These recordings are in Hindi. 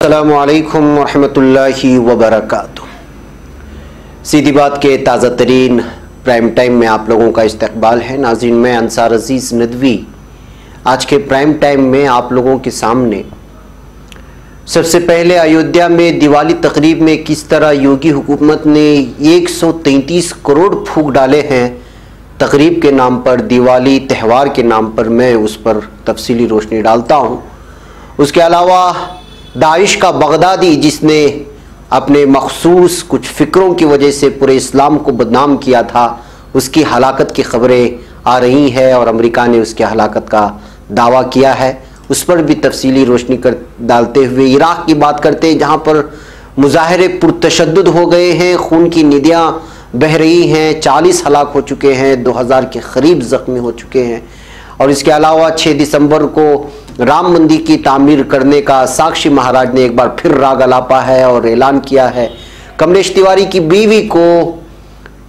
अस्सलामु अलैकुम वरहमतुल्लाहि वबरकातुह। सीधी बात के ताज़ा तरीन प्राइम टाइम में आप लोगों का इस्तकबाल है। नाज़रीन, मैं अंसार अजीज़ नदवी आज के प्राइम टाइम में आप लोगों के सामने सबसे पहले अयोध्या में दिवाली तकरीब में किस तरह योगी हुकूमत ने 133 करोड़ फूंक डाले हैं तकरीब के नाम पर, दिवाली त्यौहार के नाम पर, मैं उस पर तफसीली रोशनी डालता हूँ। उसके अलावा दाइश का बगदादी जिसने अपने मखसूस कुछ फ़िक्रों की वजह से पूरे इस्लाम को बदनाम किया था, उसकी हलाकत की खबरें आ रही हैं और अमेरिका ने उसकी हलाकत का दावा किया है। उस पर भी तफसीली रोशनी कर डालते हुए इराक़ की बात करते हैं, जहाँ पर मुजाहरे पुरतशद्दुद हो गए हैं, खून की नदियाँ बह रही हैं, 40 हलाक हो चुके हैं, 2000 के करीब ज़ख्मी हो चुके हैं। और इसके अलावा 6 दिसंबर को राम मंदिर की तामीर करने का साक्षी महाराज ने एक बार फिर राग अलापा है और ऐलान किया है। कमलेश तिवारी की बीवी को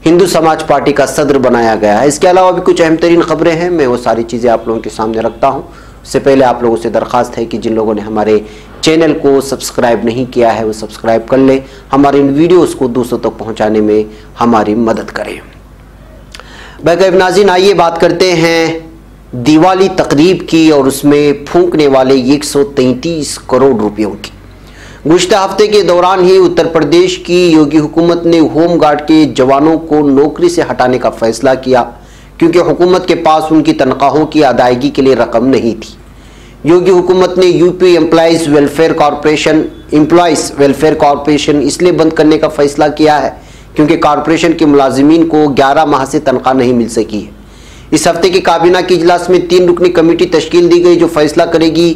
हिंदू समाज पार्टी का सदर बनाया गया है। इसके अलावा भी कुछ अहम तरीन खबरें हैं, मैं वो सारी चीज़ें आप लोगों के सामने रखता हूँ। उससे पहले आप लोगों से दरख्वास्त है कि जिन लोगों ने हमारे चैनल को सब्सक्राइब नहीं किया है वो सब्सक्राइब कर लें, हमारे इन वीडियोज़ को दूसरों तक पहुँचाने में हमारी मदद करें। बैकअप नाज़रीन, आइए बात करते हैं दिवाली तकरीब की और उसमें फूंकने वाले 133 करोड़ रुपयों की। गुज़िश्ता हफ्ते के दौरान ही उत्तर प्रदेश की योगी हुकूमत ने होम गार्ड के जवानों को नौकरी से हटाने का फैसला किया, क्योंकि हुकूमत के पास उनकी तनख्वाहों की अदायगी के लिए रकम नहीं थी। योगी हुकूमत ने यूपी एम्प्लॉइज़ वेलफेयर कॉरपोरेशन इसलिए बंद करने का फैसला किया है क्योंकि कॉरपोरेशन के मुलाजिमीन को 11 माह से तनख्वाह नहीं मिल सकी है। इस हफ्ते की काबीना की इजलास में 3 रुकनी कमेटी तश्कील दी गई जो फैसला करेगी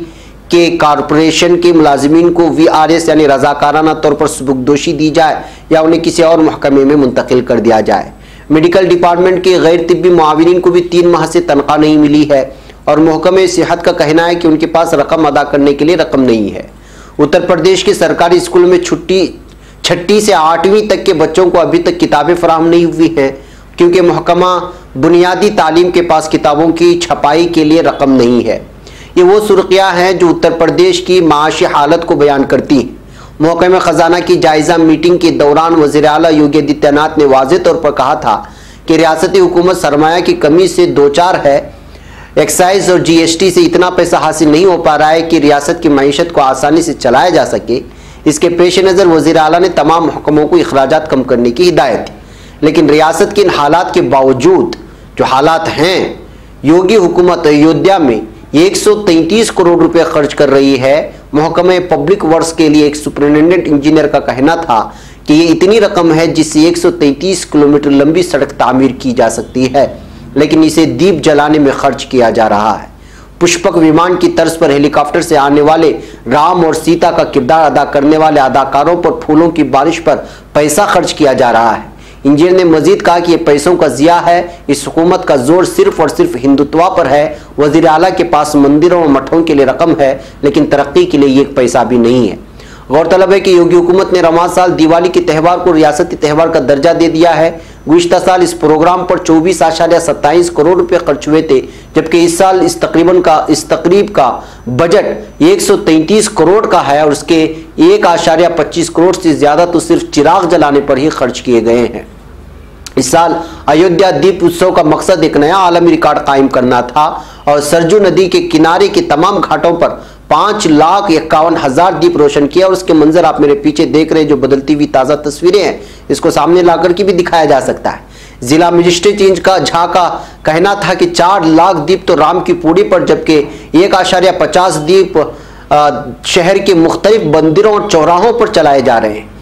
कि कॉरपोरेशन के मुलाजिमीन को VRS यानी रजाकाराना तौर पर सुबुकदोशी दी जाए या उन्हें किसी और महकमे में मुंतकिल कर दिया जाए। मेडिकल डिपार्टमेंट के गैर तिब्बी मुआविनीन को भी 3 माह से तनख्वाह नहीं मिली है और महकमे सेहत का कहना है कि उनके पास रकम अदा करने के लिए रकम नहीं है। उत्तर प्रदेश के सरकारी स्कूल में छठी से 8वीं तक के बच्चों को अभी तक किताबें फराहम नहीं हुई हैं, क्योंकि महकमा बुनियादी तालीम के पास किताबों की छपाई के लिए रकम नहीं है। ये वो सुर्खियाँ हैं जो उत्तर प्रदेश की माशी हालत को बयान करती हैं। महकमा ख़जाना की जायज़ा मीटिंग के दौरान वज़ीर आला योगी आदित्यनाथ ने वाज़ेह तौर पर कहा था कि रियासती हुकूमत सरमाया की कमी से दो चार है। एक्साइज और GST से इतना पैसा हासिल नहीं हो पा रहा है कि रियासत की मईशत को आसानी से चलाया जा सके। इसके पेश नज़र वज़ीर आला ने तमाम महकमों को अखराजात कम करने की हिदायत दी, लेकिन रियासत के इन हालात के बावजूद जो हालात हैं, योगी हुकूमत अयोध्या में 133 करोड़ रुपए खर्च कर रही है। महकमे पब्लिक वर्क्स के लिए एक सुपरिटेंडेंट इंजीनियर का कहना था कि ये इतनी रकम है जिससे 133 किलोमीटर लंबी सड़क तामीर की जा सकती है, लेकिन इसे दीप जलाने में खर्च किया जा रहा है। पुष्पक विमान की तर्ज पर हेलीकॉप्टर से आने वाले राम और सीता का किरदार अदा करने वाले अदाकारों पर फूलों की बारिश पर पैसा खर्च किया जा रहा है। इंजीनियर ने मजीद कहा कि ये पैसों का ज़िया है। इस हुकूमत का जोर सिर्फ और सिर्फ हिंदुत्वा पर है। वज़ीर आला के पास मंदिरों और मठों के लिए रकम है, लेकिन तरक्की के लिए एक पैसा भी नहीं है। गौरतलब है कि योगी हुकूमत ने रवां साल दिवाली के त्यौहार को रियासती त्यौहार का दर्जा दे दिया है। गुज़िश्ता साल इस प्रोग्राम पर 24.27 करोड़ रुपये खर्च हुए थे, जबकि इस साल इस तकरीब का बजट 133 करोड़ का है और उसके 1.25 करोड़ से ज़्यादा तो सिर्फ चिराग जलाने पर ही खर्च किए गए हैं। इस साल अयोध्या दीप उत्सव का मकसद एक नया आलमी रिकॉर्ड कायम करना था और सरजू नदी के किनारे के तमाम घाटों पर 5,51,000 दीप रोशन किया। और उसके मंजर आप मेरे पीछे देख रहे हैं, जो बदलती हुई ताज़ा तस्वीरें हैं, इसको सामने लाकर के भी दिखाया जा सकता है। जिला मजिस्ट्रेट इंच का झा का कहना था कि 4 लाख दीप तो राम की पूड़ी पर, जबकि 1.50 दीप शहर के मुख्तलिफ मंदिरों और चौराहों पर चलाए जा रहे हैं।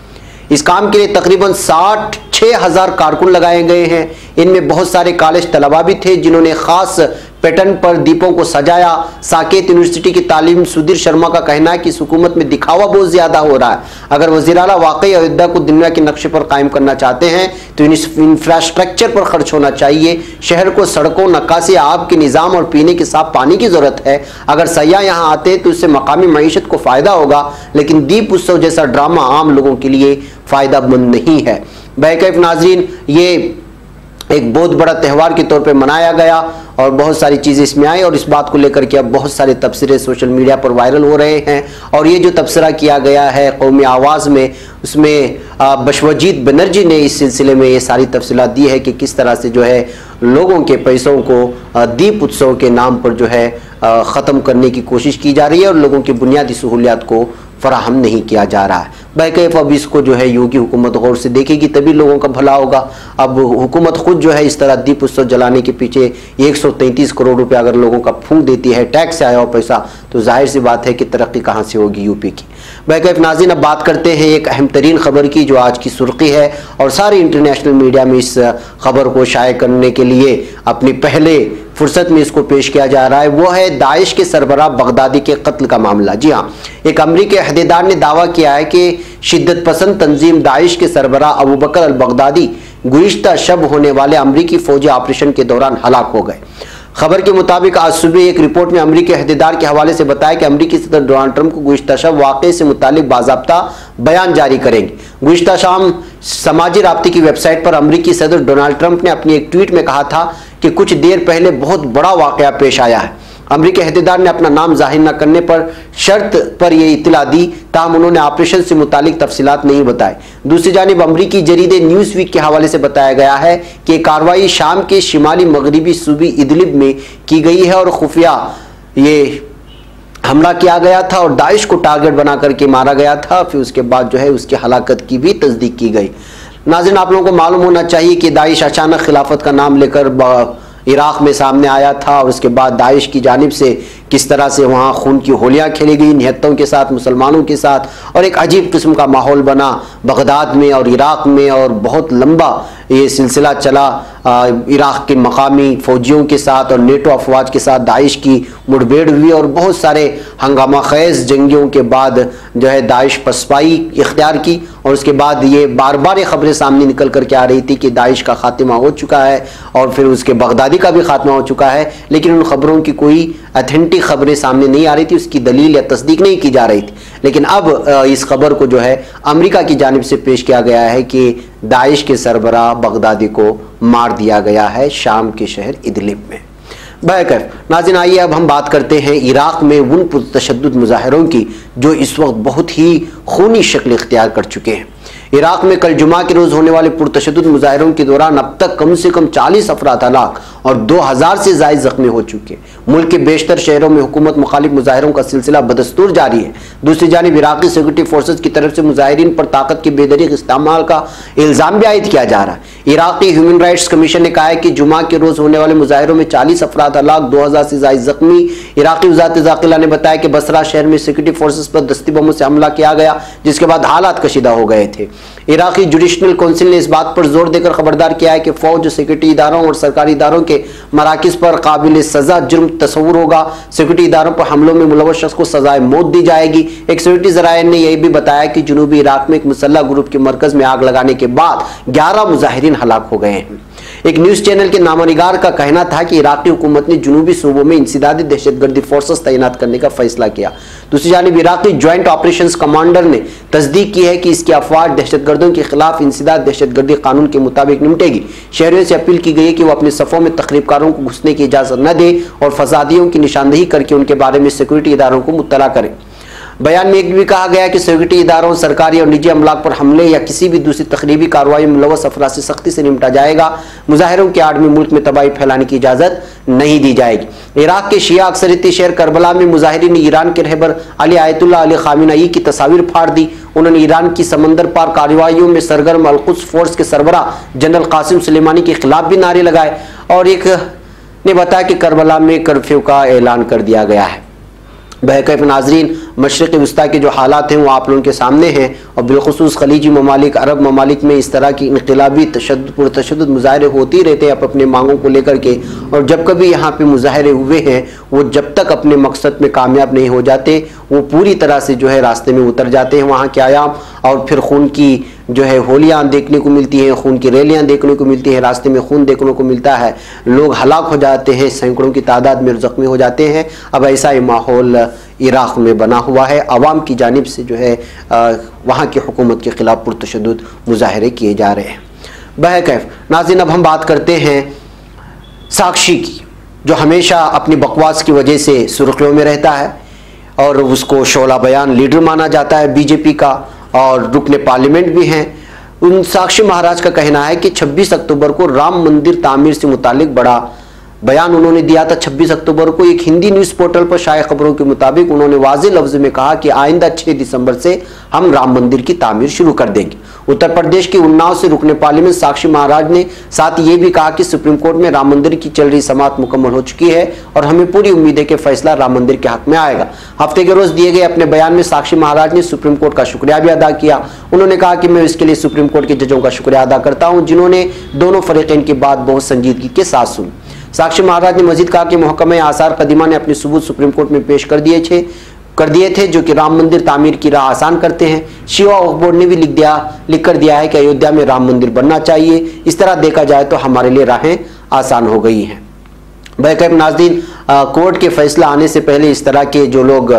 इस काम के लिए तकरीबन 6,000 कारकुन लगाए गए हैं। इनमें बहुत सारे कॉलेज तलबा भी थे जिन्होंने खास पैटर्न पर दीपों को सजाया। साकेत यूनिवर्सिटी की तालीम सुधीर शर्मा का कहना है कि इस हुकूमत में दिखावा बहुत ज़्यादा हो रहा है। अगर वज़ीर आला वाकई अयोध्या को दुनिया के नक्शे पर कायम करना चाहते हैं तो इंफ्रास्ट्रक्चर पर खर्च होना चाहिए। शहर को सड़कों, नक्काशी, आब के निज़ाम और पीने के साफ पानी की ज़रूरत है। अगर सयाह यहाँ आते हैं तो इससे मकामी मईशत को फ़ायदा होगा, लेकिन दीप उत्सव जैसा ड्रामा आम लोगों के लिए फ़ायदा मंद नहीं है। बैकअप नाजरीन, ये एक बहुत बड़ा त्यौहार के तौर पे मनाया गया और बहुत सारी चीज़ें इसमें आई, और इस बात को लेकर के अब बहुत सारे तबसरे सोशल मीडिया पर वायरल हो रहे हैं। और ये जो तबसरा किया गया है कौमी आवाज़ में, उसमें बशवजीत बनर्जी ने इस सिलसिले में ये सारी तफसीलात दी है कि किस तरह से जो है लोगों के पैसों को दीप उत्सव के नाम पर जो है ख़त्म करने की कोशिश की जा रही है और लोगों की बुनियादी सहूलियात को फराहम नहीं किया जा रहा है। बहकैफ अब इसको जो है योगी हुकूमत गौर से देखेगी तभी लोगों का भला होगा। अब हुकूमत खुद जो है इस तरह दीप उत्सव जलाने के पीछे 133 करोड़ रुपए अगर लोगों का फूंक देती है, टैक्स से आया हुआ पैसा, तो जाहिर सी बात है कि तरक्की कहाँ से होगी यूपी की। बहकैफ नाज़रीन, अब बात करते हैं एक अहम तरीन खबर की जो आज की सुर्खी है और सारी इंटरनेशनल मीडिया में इस खबर को शाये करने के लिए अपनी पहले फुर्सत में इसको पेश किया जा रहा है। वो है दाइश के सरबराह बगदादी के कत्ल का मामला। जी हाँ, एक अमरीकी अहदेदार ने दावा किया है कि शिद्दत पसंद तंजीम दाइश के सरबराह अबू बकर अल बगदादी गुज़िश्ता शब होने वाले अमरीकी फौजी ऑपरेशन के दौरान हलाक हो गए। खबर के मुताबिक आज सुबह एक रिपोर्ट में अमरीकी अहदेदार के हवाले से बताया कि अमरीकी सदर डोनाल्ड ट्रंप को गुज़िश्ता शब वाक़े से मुतालिक बाज़ाब्ता बयान जारी करेंगे। गुज़िश्ता शाम समाजी राब्ते की वेबसाइट पर अमरीकी सदर डोनाल्ड ट्रंप ने अपनी एक ट्वीट में कहा था कि कुछ देर पहले बहुत बड़ा वाक़या पेश आया है। अमरीकी अहदेदार ने अपना नाम जाहिर न करने पर शर्त पर यह इत्तला दी, ताहम उन्होंने ऑपरेशन से मुतालिक तफसीलात नहीं बताए। दूसरी जानिब अमरीकी जरीदे न्यूज़ वीक के हवाले से बताया गया है कि कार्रवाई शाम के शिमाली मगरबी सूबी इदलिब में की गई है और खुफिया ये हमला किया गया था और दाइश को टारगेट बना करके मारा गया था। फिर उसके बाद जो है उसकी हलाकत की भी तस्दीक की गई। नाज़रीन, आप लोगों को मालूम होना चाहिए कि दाइश अचानक खिलाफत का नाम लेकर इराक़ में सामने आया था और उसके बाद दाइश की जानिब से किस तरह से वहाँ खून की होलियाँ खेली गई निहत्तों के साथ, मुसलमानों के साथ, और एक अजीब किस्म का माहौल बना बगदाद में और इराक़ में और बहुत लंबा ये सिलसिला चला। इराक़ के मकामी फ़ौजियों के साथ और नेटो अफवाज के साथ दाइश की मुठभेड़ हुई और बहुत सारे हंगामा खेज़ जंगियों के बाद जो है दाइश पसपाई इख्तियार की और उसके बाद ये बार बार ये खबरें सामने निकल कर के आ रही थी कि दाइश का खात्मा हो चुका है और फिर उसके बगदादी का भी खात्मा हो चुका है, लेकिन उन खबरों की कोई अथेंटिक खबरें सामने नहीं आ रही थी, उसकी दलील या तस्दीक नहीं की जा रही थी। लेकिन अब इस खबर को जो है अमेरिका की जानिब से पेश किया गया है कि दाइश के सरबराह बगदादी को मार दिया गया है शाम के शहर इदलिब में। बहरकैफ नाज़रीन, आइए अब हम बात करते हैं इराक़ में उन पुरतशद्दुद मुजाहिरों की जो इस वक्त बहुत ही खूनी शक्ल इख्तियार कर चुके हैं। इराक़ में कल जुमा के रोज़ होने वाले पुरतशद्दुद मुजाहिरों के दौरान अब तक कम से कम 40 अफराद हलाक और 2000 से ज़ायद ज़ख्मी हो चुके हैं। मुल्क के बेशतर शहरों में हुकूमत मुखालिफ मुजाहिरों का सिलसिला बदस्तूर जारी है। दूसरी जानिब इराक़ी सिक्योरिटी फोर्सेज की तरफ से मुजाहिरीन पर ताकत के बेदरीग इस्तेमाल का इल्ज़ाम भी आयद किया जा रहा है। इराक़ी ह्यूमन राइट्स कमीशन ने कहा है कि जुमा के रोज़ होने वाले मुजाहिरों में 40 अफराद हलाक, 2000 से ज़ायद ज़ख्मी। इराक़ी वज़ारत दाखिला ने बताया कि बसरा शहर में सिक्योरिटी फोर्सेज पर दस्ती बमों से हमला किया गया, जिसके बाद हालात कशीदा हो गए थे। इराक़ी जुडिशनल काउंसिल ने इस बात पर जोर देकर खबरदार किया है कि फौज, सिक्योरिटी इदारों और सरकारी इदारों के मराकिज़ पर काबिल सज़ा जुर्म तस्वुर होगा। सिक्योरिटी इदारों पर हमलों में मुलव्वस शख्स को सजाए मौत दी जाएगी। एक सिक्योरिटी ज़राए ने यह भी बताया कि जनूबी इराक़ में एक मुसल्लह ग्रुप के मरकज़ में आग लगाने के बाद 11 मुजाहिरीन हलाक हो गए हैं। एक न्यूज़ चैनल के नामनिगार का कहना था कि इराक़ी हुकूमत ने जुनूबी सूबों में इंसदादी दहशतगर्दी फोर्सेस तैनात करने का फैसला किया। दूसरी जानिब इराक़ी ज्वाइंट ऑपरेशंस कमांडर ने तस्दीक की है कि इसकी अफवाह दहशतगर्दों के खिलाफ इंसदाद दहशतगर्दी कानून के मुताबिक निपटेगी। शहरियों से अपील की गई है कि वो अपने सफ़ों में तखरीबकारों को घुसने की इजाज़त न दे और फसादियों की निशानदही करके उनके बारे में सिक्योरिटी इदारों को मुत्तला करें। बयान में एक भी कहा गया कि सिक्योरिटी इदारों, सरकारी और निजी अमलाक पर हमले या किसी भी दूसरी तकरीबी कार्रवाई में मुलव्वस अफराद से सख्ती से निपटा जाएगा। मुजाहिरों की आड़ में मुल्क में तबाही फैलाने की इजाज़त नहीं दी जाएगी। इराक़ के शिया अक्सरियती शहर करबला में मुजाहिरीन ने ईरान के रहबर अली आयतुल्लाह अली खामेनेई की तस्वीर फाड़ दी। उन्होंने ईरान की समंदर पार कार्रवाइयों में सरगर्म अल-कुद्स फोर्स के सरबराह जनरल कासिम सुलेमानी के खिलाफ भी नारे लगाए और एक ने बताया कि करबला में कर्फ्यू का ऐलान कर दिया गया है। बहरकैफ नाज़रीन, मशरिक़ वस्ता के जो हालात हैं वो आप लोगों के सामने हैं और बिलखुसूस खलीजी ममालिक, अरब ममालिक में इस तरह की इनक़िलाबी पुरतशद्दुद मुज़ाहरे होती रहते हैं अपने मांगों को लेकर के, और जब कभी यहाँ पे मुज़ाहरे हुए हैं वो जब तक अपने मकसद में कामयाब नहीं हो जाते वो पूरी तरह से जो है रास्ते में उतर जाते हैं वहाँ के आयाम, और फिर खून की जो है होलियाँ देखने को मिलती हैं, खून की रैलियाँ देखने को मिलती हैं, रास्ते में खून देखने को मिलता है, लोग हलाक हो जाते हैं, सैकड़ों की तादाद में ज़ख्मी हो जाते हैं। अब ऐसा ही माहौल इराक़ में बना हुआ है। अवाम की जानिब से जो है वहाँ की हुकूमत के ख़िलाफ़ पुरतशद्दुद मुज़ाहरे किए जा रहे हैं। बहरकैफ नाज़रीन, अब हम बात करते हैं साक्षी की, जो हमेशा अपनी बकवास की वजह से सुर्खियों में रहता है और उसको शोला बयान लीडर माना जाता है बीजेपी का और रुकने पार्लियामेंट भी हैं। उन साक्षी महाराज का कहना है कि 26 अक्टूबर को राम मंदिर तामीर से मुतालिक बड़ा बयान उन्होंने दिया था। 26 अक्टूबर को एक हिंदी न्यूज पोर्टल पर शाया खबरों के मुताबिक उन्होंने वाज़े लफ्ज में कहा कि आइंदा 6 दिसंबर से हम राम मंदिर की तामीर शुरू कर देंगे। उत्तर प्रदेश की उन्नाव से रुकने पार्लियामेंट साक्षी महाराज ने साथ ये भी कहा कि सुप्रीम कोर्ट में राम मंदिर की चल रही समाअत मुकम्मल हो चुकी है और हमें पूरी उम्मीद है कि फैसला राम मंदिर के हक में आएगा। हफ्ते के रोज दिए गए अपने बयान में साक्षी महाराज ने सुप्रीम कोर्ट का शुक्रिया भी अदा किया। उन्होंने कहा कि मैं इसके लिए सुप्रीम कोर्ट के जजों का शुक्रिया अदा करता हूं जिन्होंने दोनों फरीकैन की बात बहुत संजीदगी के साथ सुनी। साक्षी महाराज ने मजीद कहा कि महकमा आसार कदीमा ने अपने सबूत सुप्रीम कोर्ट में पेश कर दिए थे जो कि राम मंदिर तामीर की राह आसान करते हैं। शिवा वक्फ बोर्ड ने भी लिख कर दिया है कि अयोध्या में राम मंदिर बनना चाहिए। इस तरह देखा जाए तो हमारे लिए राहें आसान हो गई हैं। बहरकैफ नाज़रीन, कोर्ट के फैसला आने से पहले इस तरह के जो लोग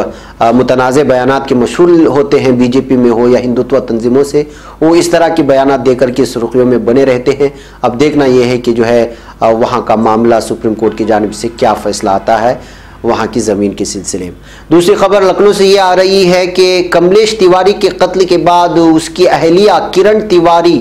मुतनाज़े बयानात के मशहूर होते हैं, बीजेपी में हो या हिंदुत्व तंजीमों से, वो इस तरह के बयानात देकर के सुर्खियों में बने रहते हैं। अब देखना यह है कि जो है वहाँ का मामला सुप्रीम कोर्ट की जानिब से क्या फैसला आता है वहाँ की ज़मीन के सिलसिले में। दूसरी खबर लखनऊ से ये आ रही है कि कमलेश तिवारी के कत्ल के बाद उसकी अहलिया किरण तिवारी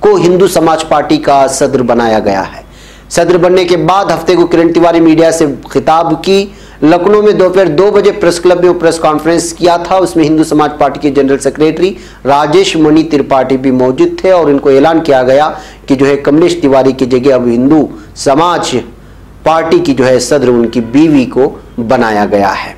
को हिंदू समाज पार्टी का सदर बनाया गया है। सदर बनने के बाद हफ्ते को किरण तिवारी मीडिया से खिताब की। लखनऊ में दोपहर 2 बजे प्रेस क्लब में प्रेस कॉन्फ्रेंस किया था। उसमें हिंदू समाज पार्टी के जनरल सेक्रेटरी राजेश मणि त्रिपाठी भी मौजूद थे और इनको ऐलान किया गया कि जो है कमलेश तिवारी की जगह अब हिंदू समाज पार्टी की जो है सदर उनकी बीवी को बनाया गया है।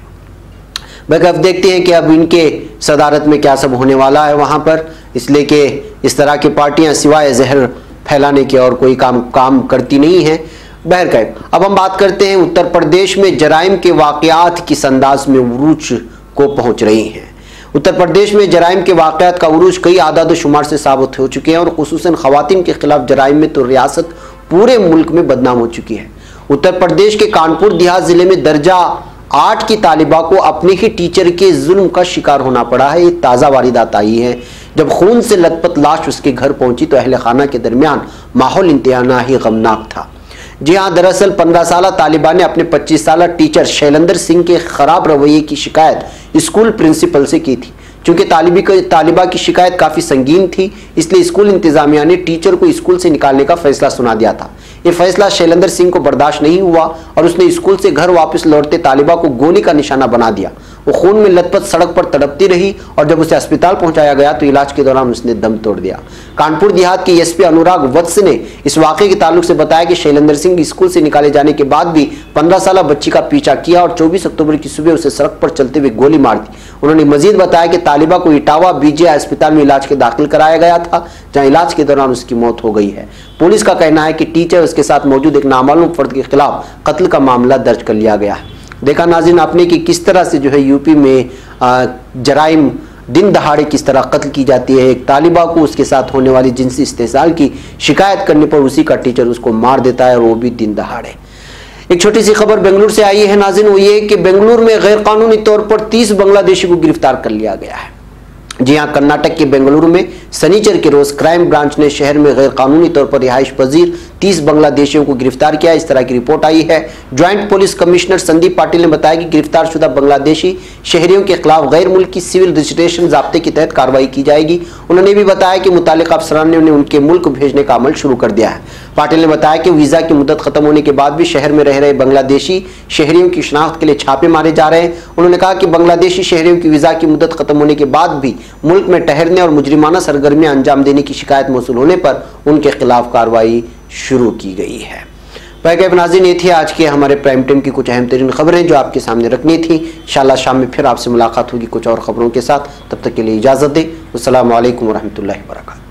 बल्कि अब देखते हैं कि अब इनके सदारत में क्या सब होने वाला है वहां पर, इसलिए कि इस तरह की पार्टियां सिवाय जहर फैलाने के और कोई काम करती नहीं है। बहरकैफ अब हम बात करते हैं उत्तर प्रदेश में जराइम के वाकयात किस अंदाज में उरूज को पहुंच रही हैं। उत्तर प्रदेश में जराइम के वाकयात का उरूज कई आदाद शुमार से साबित हो चुके हैं और खुसूसन खवातीन के खिलाफ जराइम में तो रियासत पूरे मुल्क में बदनाम हो चुकी है। उत्तर प्रदेश के कानपुर देहात जिले में दर्जा 8 की तालिबा को अपने ही टीचर के जुल्म का शिकार होना पड़ा है। ये ताज़ा वारदात आई है जब खून से लथपथ लाश उसके घर पहुंची तो अहले खाना के दरमियान माहौल इंतहा ही गमनाक था। जी हाँ, दरअसल 15 साला तालिबा ने अपने 25 साला टीचर शैलेंद्र सिंह के खराब रवैये की शिकायत स्कूल प्रिंसिपल से की थी। चूंकि तालिबा की शिकायत काफ़ी संगीन थी, इसलिए स्कूल इंतजामिया ने टीचर को स्कूल से निकालने का फैसला सुना दिया था। ये फैसला शैलेंद्र सिंह को बर्दाश्त नहीं हुआ और उसने स्कूल से घर वापस लौटते तालिबा को गोली का निशाना बना दिया। वो खून में लथपथ सड़क पर तड़पती रही और जब उसे अस्पताल पहुंचाया गया तो इलाज के दौरान उसने दम तोड़ दिया। कानपुर देहात के एसपी अनुराग वत्स ने इस वाकये के ताल्लुक से बताया कि शैलेंद्र सिंह स्कूल से निकाले जाने के बाद भी 15 साला बच्ची का पीछा किया और 24 अक्टूबर की सुबह उसे सड़क पर चलते हुए गोली मार दी। उन्होंने मजीद बताया कि तालिबा को इटावा बीजेआई अस्पताल में इलाज के दाखिल कराया गया था, जहां इलाज के दौरान उसकी मौत हो गई है। पुलिस का कहना है कि टीचर उसके साथ मौजूद एक नामालूम फर्द के खिलाफ कत्ल का मामला दर्ज कर लिया गया है। देखा नाज़रीन आपने कि किस तरह से जो है यूपी में जराइम दिन दहाड़े किस तरह कत्ल की जाती है। एक तालिबा को उसके साथ होने वाली जिनसी इस्तेसाल की शिकायत करने पर उसी का टीचर उसको मार देता है और वो भी दिन दहाड़े। एक छोटी सी खबर बेंगलुरु से आई है नाज़रीन, वो ये कि बेंगलुरु में गैर कानूनी तौर पर 30 बांग्लादेशी को गिरफ्तार कर लिया गया है। जी हाँ, कर्नाटक के बेंगलुरु में शनिचर के रोज क्राइम ब्रांच ने शहर में गैर कानूनी तौर पर रिहाइश पजीर 30 बांग्लादेशियों को गिरफ्तार किया। इस तरह की रिपोर्ट आई है। Joint police commissioner Sandeep Patil ने बताया कि गिरफ्तार शुदा बांग्लादेशी शहरियों के खिलाफ गैर मुल्की सिविल रजिस्ट्रेशन ज़ाब्ते के तहत कार्रवाई की जाएगी। उन्होंने भी बताया कि मुतालिका अफसरान ने उन्हें उनके मुल्क भेजने का अमल शुरू कर दिया है। पाटिल ने बताया कि वीज़ा की मुद्दत खत्म होने के बाद भी शहर में रह रहे बांग्लादेशी शहरियों की शनाख्त के लिए छापे मारे जा रहे हैं। उन्होंने कहा कि बांग्लादेशी शहरियों की वीज़ा की मुद्दत खत्म होने के बाद भी मुल्क में ठहरने और मुजरिमाना सरगर्मियां अंजाम देने की शिकायत मौसूल होने पर उनके खिलाफ कार्रवाई शुरू की गई है। बहरकैफ नाज़रीन, ये थी आज के हमारे प्राइम टाइम की कुछ अहम तरीन खबरें जो आपके सामने रखनी थी। इंशाअल्लाह शाम में फिर आपसे मुलाकात होगी कुछ और खबरों के साथ। तब तक के लिए इजाज़त दें। अस्सलामु अलैकुम वरहमतुल्लाहि वबरकातुहू।